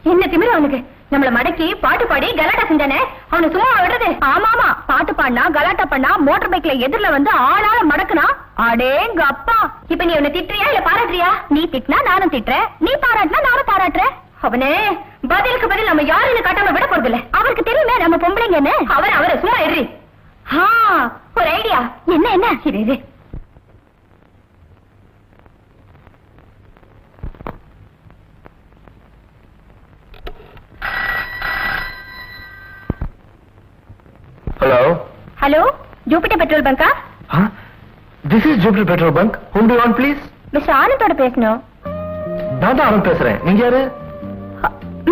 என்ன திமிரு அவனுக்கு? நம்மள மடக்கி பாட்டு பாடி கலாட்டா செஞ்சானே, அவனு சும்மா விடுறது? ஆமாமா, பாட்டு பாடினா கலாட்டா பண்ணா மோட்டார் பைக்ல எதிரில வந்து ஆளால மடக்குனா, அடேங்க அப்பா. இப்ப நீ அவனை திட்டுறியா இல்ல பாராட்டுறியா? நீ திட்டினா நானும் திட்டுறேன், நீ பாராட்டினா நானும் பாராட்டுறேன். அவனே பதிலுக்கு பதில் நம்ம யாருன்னு காட்டாம விட போறது இல்ல. அவருக்கு தெரியுமே நம்ம பொம்பளைங்கன்னு. அவரை சும்மா எறி. ஒரு ஐடியா. என்ன? இது Hello, Jupiter Petrol Bunk. This is Jupiter Petrol Bunk. Whom do you want, please? Mr. Anand பேசணும். நான் தான் ஆனந்த் பேசுறேன். நீங்க யாரு?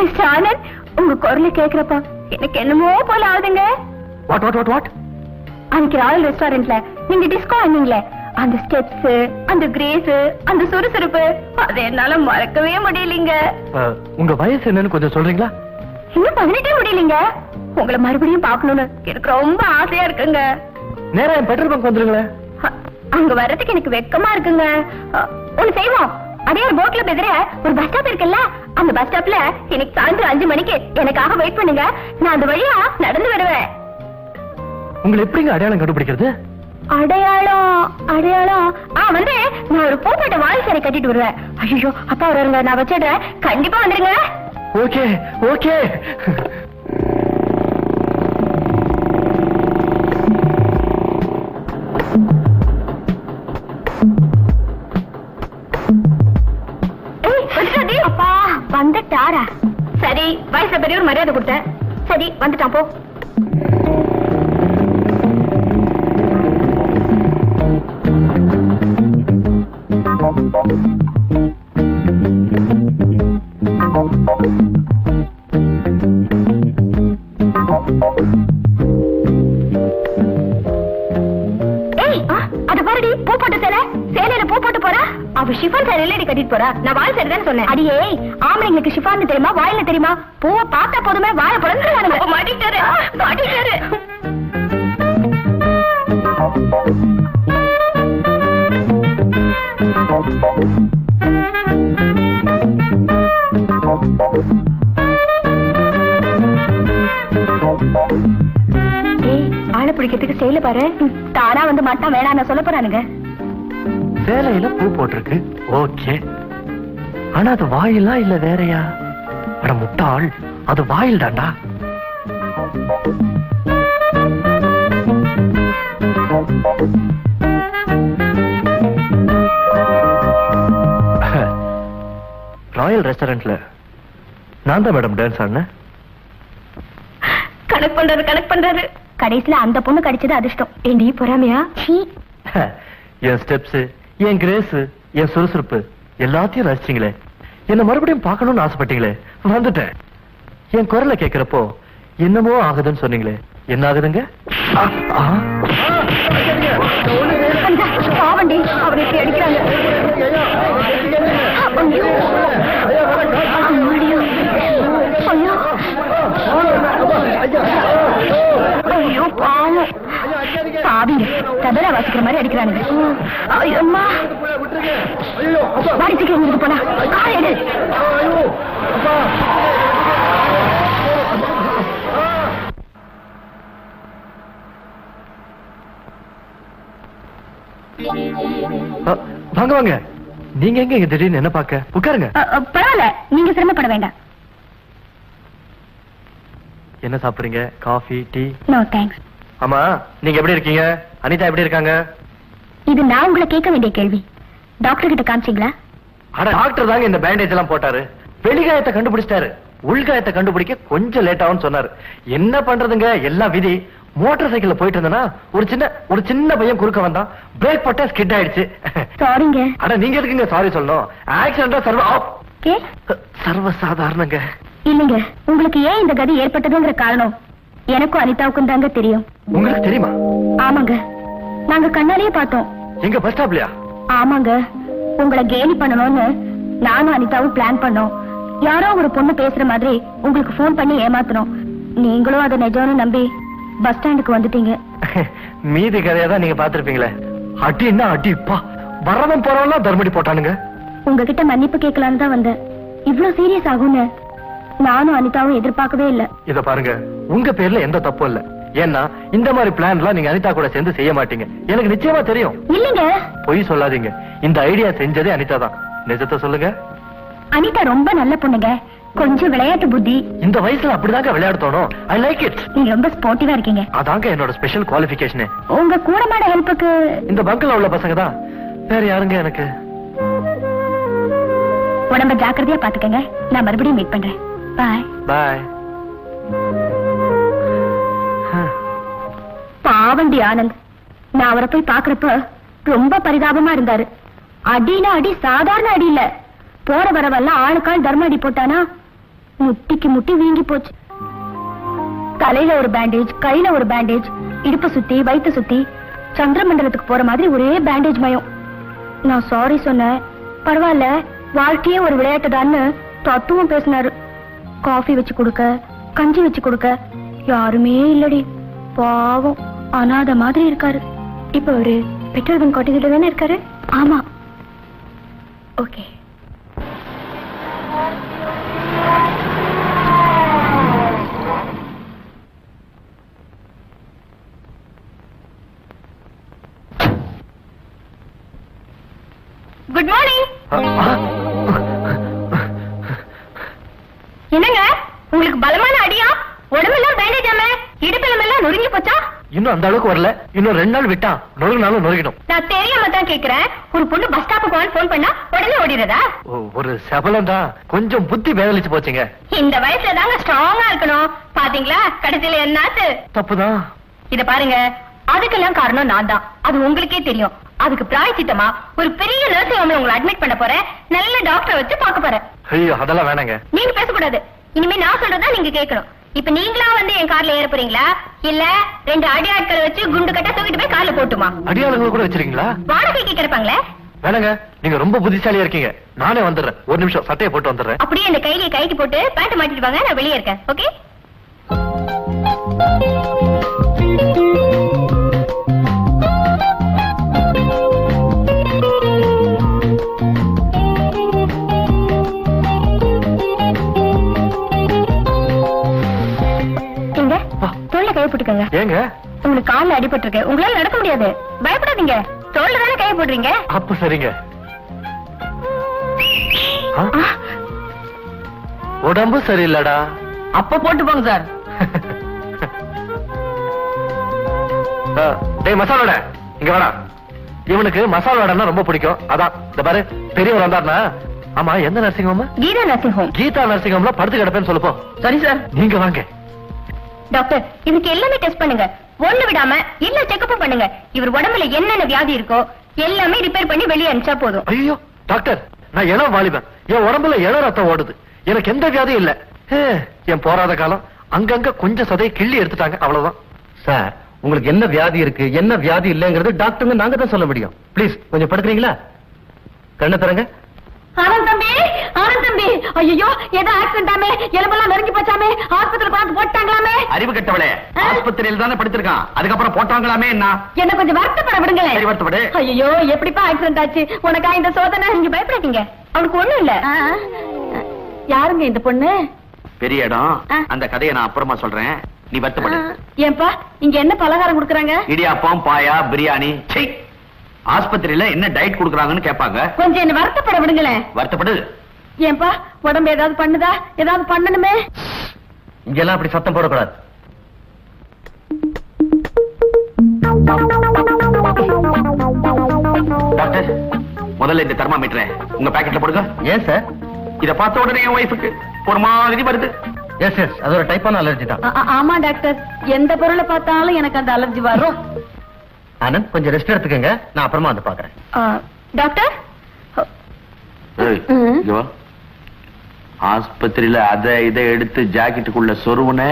Mr. Anand, உங்க குரலை கேக்குறப்ப எனக்கு என்னமோ போல ஆகுதுங்க. What? அன்னைக்கு ராயல் ரெஸ்டாரண்ட்ல நீங்க டிஸ்கோ ஆனீங்களே, அந்த ஸ்டெப்ஸ், அந்த கிரேஸ், அந்த சுறுசுறுப்பு, அதை என்னால மறக்கவே முடியலீங்க. உங்க வயசு என்னன்னு கொஞ்சம் சொல்றீங்களா? இன்னும் 18 முடியலீங்க. உங்களை மறுபடியும் பாக்கணும்னு எனக்கு ரொம்ப ஆசையா இருக்குங்க. நேரா பெட்ரோல் பங்க் வந்துருங்களேன். அங்க வர்றதுக்கு எனக்கு வெக்கமா இருக்குங்க. ஒண்ணு செய்வோம், அதே ஒரு போட்ல எதிர ஒரு பஸ் ஸ்டாப் இருக்குல்ல, அந்த பஸ் ஸ்டாப்ல எனக்கு சாயந்தரம் 5 மணிக்கு எனக்காக வெயிட் பண்ணுங்க. நான் அந்த வழியா நடந்து வருவேன். உங்களை எப்படிங்க அடையாளம் கண்டுபிடிக்கிறது? அடையாளம் வந்து நான் ஒரு பூப்பட்ட வாய் சேரை கட்டிட்டு வருவேன். ஐயோ அப்பா வருங்க, நான் வச்சிடுறேன், கண்டிப்பா வந்துருங்க. ஓகே. அப்பா வந்துட்டாரா? சரி, வயசுல பெரிய ஒரு மரியாதை கொடுத்தேன். சரி வந்துட்டான் போ. அத பாருடி, பூ போட்டு சேலையில பூ போட்டு போறா. அவ ஷிஃபான் சேலையில கட்டிட்டு போறா. நான் வாய் சேலை தானே சொன்னேன். அடியே, ஆம்பளைங்களுக்கு ஷிஃபான் தெரியுமா வாயில தெரியுமா? பூவை பார்த்தா போதுமே வாய பிறந்து மாட்டிட்டாரு. ஆளை பிடிக்கிறதுக்கு செயல பாரு. தானா வந்து மாட்டா வேணாம் சொல்ல போறானுங்க. சேலையில பூ போட்டிருக்கு, ஓகே. ஆனா அது வாயிலா இல்ல வேறையா? அட முட்டாள், அது வாயில் தாண்டா. ராயல் ரெஸ்டாரண்ட்ல நான் தான் மேடம் டான்ஸ் ஆடினேன். கனெக்ட் பண்றாரு. கடைசியில அந்த பொண்ணு கடிச்சது அதிர்ஷ்டம். ஏண்டி பொறாமையா? என் ஸ்டெப்ஸ், என் கிரேஸ், என் சுறுசுறுப்பு எல்லாத்தையும் ரசிச்சீங்களே. என்ன மறுபடியும் பார்க்கணும்னு ஆசைப்பட்டீங்களே, வந்துட்டேன். என் குரலை கேட்கிறப்போ என்னமோ ஆகுதுன்னு சொன்னீங்களே, என்ன ஆகுதுங்க? பாவண்டி, அவரை இப்படி அடிக்கிறாங்க. ஐயோ பாவம், சாவிங்க கதலை வாசிக்கிற மாதிரி அடிக்கிறானுங்க. அம்மா வாடி சீக்கிரம் இருக்கு போனா காயடு. வாங்க. நீங்க எங்க திடீர்னு என்ன பாக்க? உட்காருங்க. பரவாயில்ல, நீங்க சிரமப்பட வேண்டாம். என்ன சாப்பிடுறீங்க? Coffee, tea? No thanks. ஆமா, நீங்க எப்படி இருக்கீங்க? அனிதா எப்படி இருக்காங்க? இது நான் உங்களை கேட்க வேண்டிய கேள்வி. டாக்டர் கிட்ட காமிச்சீங்களா? அட டாக்டர் தாங்க இந்த பேண்டேஜ் எல்லாம் போட்டாரு. வெளிகாயத்தை கண்டுபிடிச்சிட்டாரு, உள்காயத்தை கண்டுபிடிக்க கொஞ்சம் லேட் ஆகும்னு சொன்னாரு. என்ன பண்றதுங்க, எல்லாம் விதி. மோட்டார் சைக்கிள்ல போயிட்டு இருந்தனா ஒரு சின்ன பையன் குறுக்க வந்தான். பிரேக் போட்டா ஸ்கிட் ஆயிடுச்சு. சாரிங்க. அட நீங்க எதுக்குங்க சாரி சொல்லணும்? ஆக்சிடென்டா சர்வ சாதாரணங்க. இல்லைங்க, உங்களுக்கு ஏன் இந்த கதி ஏற்பட்டதுங்கிற காரணம் எனக்கும் அனிதாவுக்கும் தாங்க தெரியும். உங்களுக்கு தெரியுமா? ஆமாங்க, நாங்க கண்ணாலேயே பார்த்தோம். எங்க பஸ் ஸ்டாப்லயா? ஆமாங்க, உங்களை கேலி பண்ணணும்னு நானும் அனிதாவும் பிளான் பண்ணோம். யாரோ ஒரு பொண்ணு பேசுற மாதிரி உங்களுக்கு போன் பண்ணி ஏமாத்தணும். நீங்களும் அதை நிஜம்னு நம்பி பஸ் ஸ்டாண்டுக்கு வந்துட்டீங்க. மீதி கதையாதான் நீங்க பாத்திருப்பீங்களே. அடின்னா அடிப்பா, வரவன் போறவெல்லாம் தர்மடி போட்டானுங்க. உங்ககிட்ட மன்னிப்பு கேட்கலான்னு தான் வந்தேன். இவ்வளவு சீரியஸ் ஆகும்னு நானும் அனிதாவும் எதிர்பார்க்கவே இல்ல. இத பாருங்க, உங்க பேர்ல எந்த தப்பும் இல்ல. ஏன்னா இந்த மாதிரி பிளான்லாம் நீங்க அனிதா கூட சேர்ந்து செய்ய மாட்டீங்க, எனக்கு நிச்சயமா தெரியும். இல்லங்க, பொய் சொல்லாதீங்க. இந்த ஐடியா செஞ்சதே அனிதா தான். நிஜத்தை சொல்லுங்க. அனிதா ரொம்ப நல்ல பொண்ணுங்க, கொஞ்சம் விளையாட்டு புத்தி. இந்த வயசுல அப்படிதாங்க விளையாட தோணும். I like it. நீங்க ரொம்ப ஸ்போர்ட்டிவா இருக்கீங்க. அதாங்க என்னோட ஸ்பெஷல் குவாலிஃபிகேஷன். உங்க கூட மாட ஹெல்ப்புக்கு இந்த பங்கல உள்ள பசங்க தான், வேற யாருங்க எனக்கு. உடம்ப ஜாக்கிரதையா பாத்துக்கங்க. நான் மறுபடியும் மீட் பண்றேன். பாய் பாய். பாவண்டி ஆனந்த், நான் அவரை போய் பாக்குறப்ப ரொம்ப பரிதாபமா இருந்தாரு. அடினா அடி சாதாரண அடி இல்ல, போற வரவெல்லாம் ஆளுக்கால் தர்ம அடி போட்டானா முட்டிக்கு முட்டி வீங்கி போச்சு. தலையில ஒரு பேண்டேஜ், கையில ஒரு பேண்டேஜ், இடுப்பு சுத்தி வயிற்று சுத்தி சந்திரமண்டலத்துக்கு போற மாதிரி ஒரே பேண்டேஜ் மயம். நான் சாரி சொன்னேன். பரவாயில்ல, வாழ்க்கையே ஒரு விளையாட்டுதான்னு தத்துவம் பேசினாரு. காஃபி வச்சு கொடுக்க, கஞ்சி வச்சு கொடுக்க யாருமே இல்லடி. பாவம், அனாதை மாதிரி இருக்காரு. இப்ப ஒரு பெட்ரோல் பங்க் கொட்டிக்கிட்டு தானே இருக்காரு. ஆமா, ஓகே. Good morning. என்னங்க, உங்களுக்கு பலமான அடியா? உடம்பெல்லாம் பேண்டேஜ் ஆமே, இடுப்பெல்லாம் நொறுங்கி போச்சா? இன்னும் அந்த அளவுக்கு வரல. இன்னும் 2 நாள் விட்டா நொறுங்கினாலும் நொறுங்கிடும். நான் தெரியாம தான் கேக்குறேன். ஒரு பொண்ணு பஸ் ஸ்டாப்புக்கு போன் பண்ணா உடனே ஓடிடுறதா? ஒரு சபலம் தான், கொஞ்சம் புத்தி வேதலிச்சு போச்சுங்க. இந்த வயசுல தாங்க ஸ்ட்ராங்கா இருக்கணும். பாத்தீங்களா கடைசியில என்னாச்சு? தப்புதான். இத பாருங்க, அதுக்கெல்லாம் காரணம் நான் தான். அது உங்களுக்கே தெரியும். அதுக்கு பிராயச்சித்தமா ஒரு பெரிய நர்சிங் ஹோம்ல உங்களை அட்மிட் பண்ண போறேன். நல்ல டாக்டர் வச்சு பார்க்க போறேன். ஐயோ, அதெல்லாம் வேணாங்க. நீங்க பேசக்கூடாது. இனிமே நான் சொல்றதா நீங்க கேட்கணும். இப்ப நீங்களா வந்து என் கார்ல ஏற போறீங்களா, இல்ல 2 அடியாட்களை வச்சு குண்டு கட்டா தூக்கிட்டு போய் கார்ல போட்டுமா? அடியாளுங்க கூட வச்சிருக்கீங்களா? வாடகைக்கு கிடைப்பாங்களே. வேணாங்க, நீங்க ரொம்ப புத்திசாலியா இருக்கீங்க. நானே வந்துடுறேன். ஒரு நிமிஷம் சட்டையை போட்டு வந்துடுறேன். அப்படியே இந்த கையில கைக்கு போட்டு பேண்ட் மாட்டிட்டு வாங்க, நான் வெளியே இருக்கேன். ஓகே? தோல்ல கை போட்டுக்கங்க. ஏங்க? உங்களுக்கு கால்ல அடிபட்டு இருக்கு, உங்களால நடக்க முடியாது. பயப்படாதீங்க, தோல்ல தானே கை போடுறீங்க. அப்ப சரிங்க. உடம்பு சரியில்லடா. அப்ப போட்டு போங்க சார். டேய் மசாலோட, இங்க வாடா. இவனுக்கு மசாலோடனா ரொம்ப பிடிக்கும். அதான் இந்த பாரு, பெரியவர் வந்தாருனா. ஆமா, எந்த nursing home? Geetha nursing home. Geetha nursing ஹோம்ல படுத்து கிடப்பேன்னு சொல்லுப்போ. சரி சார். நீங்க வாங்க. டாக்டர், இதுக்கு எல்லாமே டெஸ்ட் பண்ணுங்க. ஒண்ணு விடாம எல்லா செக்கப்பும் பண்ணுங்க. இவர் உடம்புல என்னென்ன வியாதி இருக்கோ எல்லாமே ரிப்பேர் பண்ணி வெளியே அனுப்பிச்சா போதும். ஐயோ டாக்டர், நான் இளம் வாலிபன். என் உடம்புல இளம் ரத்தம் ஓடுது. எனக்கு எந்த வியாதியும் இல்ல. என் போராத காலம் அங்கங்க கொஞ்சம் சதையை கிள்ளி எடுத்துட்டாங்க, அவ்வளவுதான். சார், உங்களுக்கு என்ன வியாதி இருக்கு, என்ன வியாதி இல்லங்கிறது டாக்டருங்க நாங்க தான் சொல்ல முடியும். ப்ளீஸ் கொஞ்சம் படுக்கிறீங்களா? கண்ணை தரங்க. ஆனந்த் தம்பி, ஆனந்த் தம்பி, ஐயோ ஏதோ ஆக்சிடென்ட் ஆமே, எலும்பெல்லாம் நெருங்கி போச்சாமே, ஆஸ்பத்திரியில பார்த்து போட்டாங்களாமே. அறிவு கெட்டவளே, ஆஸ்பத்திரியில தானே படுத்திருக்கான், அதுக்கப்புறம் போட்டாங்களாமே. என்ன கொஞ்சம் வருத்தப்பட விடுங்களேன். சரி, வருத்தப்படு. ஐயோ எப்படிப்பா ஆக்சிடென்ட் ஆச்சு? உனக்கா இந்த சோதனை? நீங்க பயப்படாதீங்க, அவனுக்கு ஒண்ணும் இல்ல. யாருங்க இந்த பொண்ணு? பெரிய இடம், அந்த கதையை நான் அப்புறமா சொல்றேன். நீ வருத்தப்படு. ஏன்பா இங்க என்ன பலகாரம் கொடுக்கறாங்க? இடியாப்பம், பாயா, பிரியாணி. ஆஸ்பத்திரியில என்ன டயட் குடுக்கறாங்கன்னு கேட்பாங்க. கொஞ்சம் என்ன வருத்தப்பட விடுங்களேன். வருத்தப்படு. ஏன்பா உடம்பு ஏதாவது பண்ணுதா? ஏதாவது பண்ணணுமே. இங்கெல்லாம் அப்படி சத்தம் போடக்கூடாது. டாக்டர், முதல்ல இந்த தெர்மாமீட்டரை உங்க பாக்கெட்ல போடுங்க. ஏன் சார்? இத பார்த்த உடனே என் வைஃபுக்கு ஒரு மாதிரி வருது. எஸ் எஸ், அது ஒரு டைப்பான அலர்ஜி தான். ஆமா டாக்டர், எந்த பொருளை பார்த்தாலும் எனக்கு அந்த அலர்ஜி வரும். ஆனந்த், கொஞ்சம் ரெஸ்ட் எடுத்துக்கங்க, நான் அப்புறமா வந்து பாக்குறேன். டாக்டர், ஆஸ்பத்திரியில அதை இதை எடுத்து ஜாக்கெட்டுக்குள்ள சொருவுன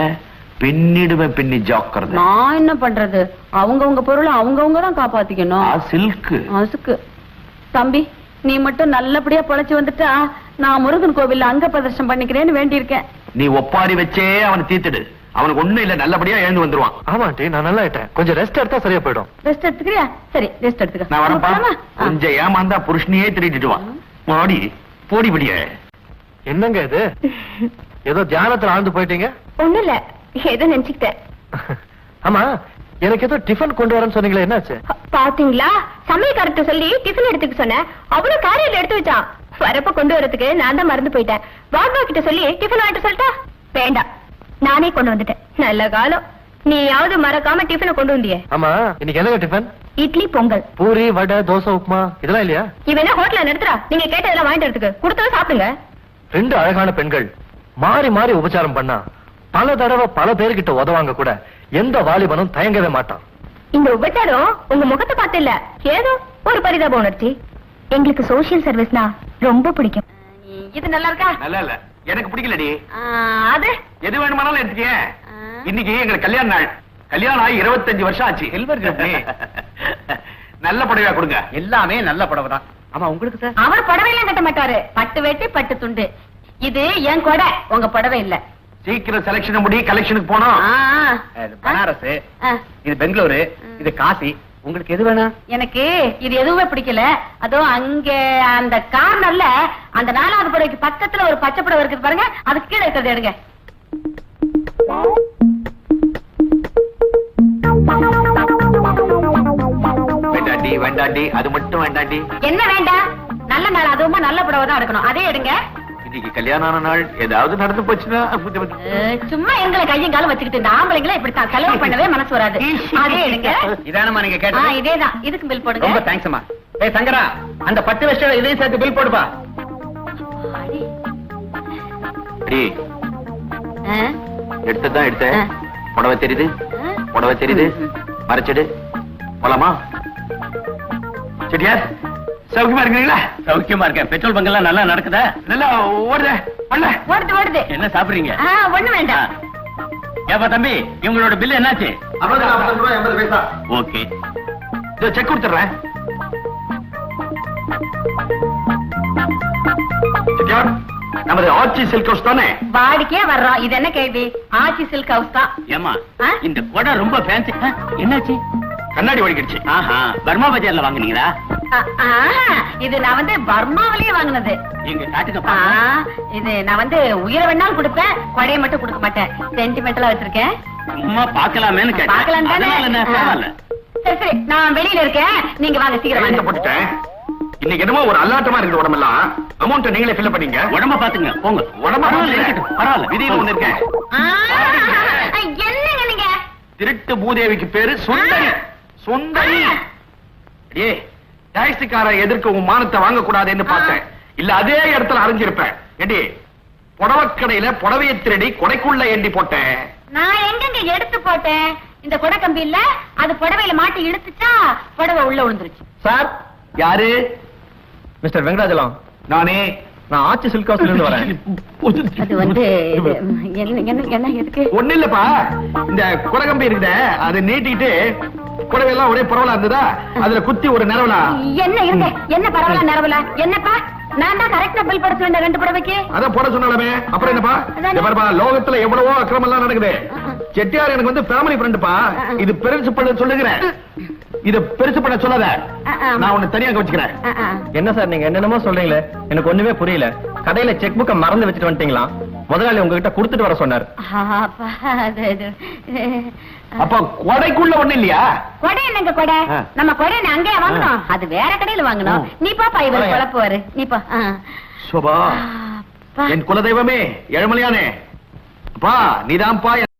பின்னிடுவேன், பின்னி ஜாக்கிறது. நான் என்ன பண்றது? அவங்கவங்க பொருளை அவங்கவங்க தான் காப்பாத்திக்கணும். சில்க்கு அதுக்கு தம்பி, நீ மட்டும் நல்லபடியா பொழைச்சு வந்துட்டா நான் முருகன் கோவில்ல அங்க பிரதர்ஷனம் பண்ணிக்கிறேன்னு வேண்டி இருக்கேன். நீ ஒப்பாரி வச்சே அவனை தீத்துடு. அவனுக்கு ஒண்ணும் இல்ல, நல்லபடியா எழுந்து வந்துருவான். ஆமா ஆண்டி, நான் நல்லா ஆயிட்டேன். கொஞ்சம் ரெஸ்ட் எடுத்தா சரியா போயிடும். ரெஸ்ட் எடுத்துக்கிறியா? சரி, ரெஸ்ட் எடுத்துக்க. நான் வரப்பா. கொஞ்சம் ஏமாந்தா புருஷனையே திருட்டிட்டு வா. மாடி போடி படிய. என்னங்க இது ஏதோ தியானத்துல ஆழ்ந்து போயிட்டீங்க? ஒண்ணும் இல்ல, ஏதோ நினைச்சுக்கிட்டேன். ஆமா, எனக்கு ஏதோ டிஃபன் கொண்டு வரேன்னு சொன்னீங்களே, என்னாச்சு? பாத்தீங்களா, சமையல்காரர்ட்ட சொல்லி டிஃபன் எடுத்துக்க சொன்னேன். அவளும் காரியத்துல எடுத்து வச்சான். வரப்ப கொண்டு வரதுக்கு நான் தான் மறந்து போயிட்டேன். வாட்மா கிட்ட சொல்லி டிஃபன் வாங்கிட்டு சொல்லிட்டா? வேண்டாம், நானே கொண்டு வந்துட்டேன். நல்ல காலம், நீயாவது மறக்காம டிஃபனை கொண்டு வந்தியே. ஆமா, இன்னைக்கு என்னங்க டிஃபன்? இட்லி, பொங்கல். பூரி, வடை, தோசை, உப்புமா இதெல்லாம் இல்லையா? இவன் என்ன ஹோட்டல்ல நிறுத்துறா? நீங்க கேட்டதெல்லாம் வாங்கிட்டு வரதுக்கு கொடுத்தது சாப்பிடுங்க. 2 அழகான பெண்கள் மாறி மாறி உபச்சாரம் பண்ணா பல தடவை பல பேர்கிட்ட உதவாங்க கூட எந்த வாலிபனும் தயங்கவே மாட்டான். இந்த உபச்சாரம் உங்க முகத்தை பார்த்து இல்ல, ஏதோ ஒரு பரிதாப உணர்ச்சி. எங்களுக்கு சோசியல் சர்வீஸ்னா ரொம்ப பிடிக்கும். இது நல்லா இருக்கா? நல்லா இல்ல, எனக்கு பிடிக்கலடி. அது எது வேணுமானாலும் எடுத்துக்க. இன்னைக்கு எங்களுக்கு கல்யாண நாள். கல்யாணம் ஆகி 25 வருஷம் ஆச்சு. நல்ல புடவையா கொடுங்க. எல்லாமே நல்ல புடவை தான். ஆமா, உங்களுக்கு சார்? அவர் புடவையெல்லாம் கட்ட மாட்டாரு. பட்டு வேட்டி, பட்டு துண்டு. இது என் கொடை, உங்க புடவை இல்ல. சீக்கிரம் செலக்ஷன் முடி, கலெக்ஷனுக்கு போனோம். பனாரஸ், இது பெங்களூரு, இது காசி. உங்களுக்கு எது வேணும்? எனக்கு இது எதுவுமே பிடிக்கல. அதோ அங்க அந்த கார்னர்ல அந்த 4வது புடவைக்கு பக்கத்துல ஒரு பச்சை புடவை இருக்குது பாருங்க, அதுக்கு கீழே இருக்கிறது எடுங்க. வேண்டாண்டி, வேண்டாண்டி, அது மட்டும் வேண்டாண்டி. என்ன வேண்டாம்? நல்ல நாள், அதுவுமா நல்ல புடவை தான் எடுக்கணும். அதே எடுங்க. இன்னைக்கு கல்யாணம் ஆன நாள், ஏதாவது நடந்து போச்சுன்னா சும்மா எங்களை கையும் காலம் வச்சுக்கிட்டு இந்த ஆம்பளைங்களா இப்படித்தான் செலவு பண்ணவே மனசு வராது. அதே எடுங்க. இதானமா நீங்க கேட்டது? இதேதான். இதுக்கு பில் போடுங்க. ரொம்ப தேங்க்ஸ் அம்மா. ஏய் சங்கரா, அந்த 10 வருஷம் இதையும் சேர்த்து பில் போடுப்பா. எடுத்ததான் எடுத்த. புடவை தெரியுது, புடவை தெரியுது. மறைச்சிடு. போலாமா? செட்டியார், சௌக்கியமா இருக்கீங்களா? சௌக்கியமா இருக்கேன். பெட்ரோல் பங்க் எல்லாம் நல்லா நடக்குதா? நல்லா ஓடுது. ஓடுது. என்ன சாப்பிடுறீங்க? ஒண்ணு வேண்டாம். ஏப்பா தம்பி, இவங்களோட பில் என்னாச்சு? 50 ரூபாய் 80 பைசா. ஓகே, இதோ செக் கொடுத்துறேன். செட்டியார், நமது ஆச்சி சில்க் ஹவுஸ் தானே? வாடிக்கையா வர்றோம். இது என்ன கேள்வி? ஆச்சி சில்க் ஹவுஸ் தான். ஏமா, இந்த கொடை ரொம்ப ஃபேன்சி. என்னாச்சு? கண்ணாடி ஒழிக்கிடுச்சு. ஆஹா, பர்மா பஜார்ல வாங்குனீங்களா? இது நான் வந்து பர்மாவிலேயே வாங்கினது. எங்க காட்டுக்கு. இது நான் வந்து உயிரை வேணாலும் கொடுப்பேன், கொடையை மட்டும் கொடுக்க மாட்டேன். சென்டிமெண்டலா வச்சிருக்கேன். சும்மா பாக்கலாமேன்னு கேட்டேன். பாக்கலாம் தானே? பரவாயில்ல. சரி, நான் வெளியில இருக்கேன். நீங்க வாங்க, சீக்கிரம் வாங்க. போட்டுட்டேன். இன்னைக்கு என்னமோ ஒரு அல்லாட்டமா இருக்குது உடம்பெல்லாம். அமௌண்ட் நீங்களே ஃபில் பண்ணீங்க. உடம்ப பாத்துங்க, போங்க. உடம்ப பரவாயில்ல, விதியில ஒண்ணு இருக்கேன். என்னங்க நீங்க? திருட்டு பூதேவிக்கு பேரு சுந்தரி. சுந்தரி. ஏ, டாக்ஸிக்கார எதிர்க்க உன் மானத்தை வாங்க கூடாதுன்னு பார்த்தேன். இல்ல அதே இடத்துல அரைஞ்சிருப்பேன். ஏண்டி, புடவக்கடையில புடவையை திருடி கொடைக்குள்ள ஏண்டி போட்டேன். நான் எங்கங்க எடுத்து போட்டேன்? இந்த கொடை கம்பி இல்ல, அது புடவையில மாட்டி இழுத்துச்சா புடவை உள்ள விழுந்துருச்சு. சார், யாரு? மிஸ்டர் வெங்கடாஜலம். நானே. நான் ஆச்சி சில்க் ஹவுஸ்ல இருந்து வரேன். அது வந்து என்ன எதுக்கு? ஒண்ணு இல்லப்பா, இந்த குடகம்பி இருக்குத, அதை நீட்டிட்டு புடவையெல்லாம் ஒரே பரவலா இருந்ததா, அதுல குத்தி ஒரு நிறவலா. என்ன இருங்க? என்ன பரவாயில்ல நிறவலா? என்னப்பா, நான் தான் கரெக்டா பில் போட சொன்ன 2 புடவைக்கு. அதான் போட சொன்னாலுமே. அப்புறம் என்னப்பா? பாருப்பா, லோகத்துல எவ்வளவோ அக்கிரமம் எல்லாம் நடக்குது. செட்டியார் எனக்கு வந்து ஃபேமிலி ஃப்ரெண்டுப்பா. இது பெருசு பண்ண சொல்லுகிறேன். இத பெருசு பண்ண சொல்லாத. நான் உன்னை தனியா வச்சுக்கிறேன். என்ன சார் நீங்க என்னென்னமோ சொல்றீங்களே, எனக்கு ஒண்ணுமே புரியல. கடையில செக் புக்கை மறந்து வச்சுட்டு வந்துட்டீங்களா? முதலாளி உங்ககிட்ட கொடுத்துட்டு வர சொன்னார். அப்ப கொடைக்குள்ள ஒண்ணு இல்லையா? கொடை என்னங்க கொடை? நம்ம கொடை அங்கேயே வாங்கணும். அது வேற கடையில வாங்கணும். நீ பாப்பா, இவர் குழப்புவாரு. நீ பா. சோபா, என் குலதெய்வமே, ஏழுமலையானே, அப்பா நீதான்ப்பா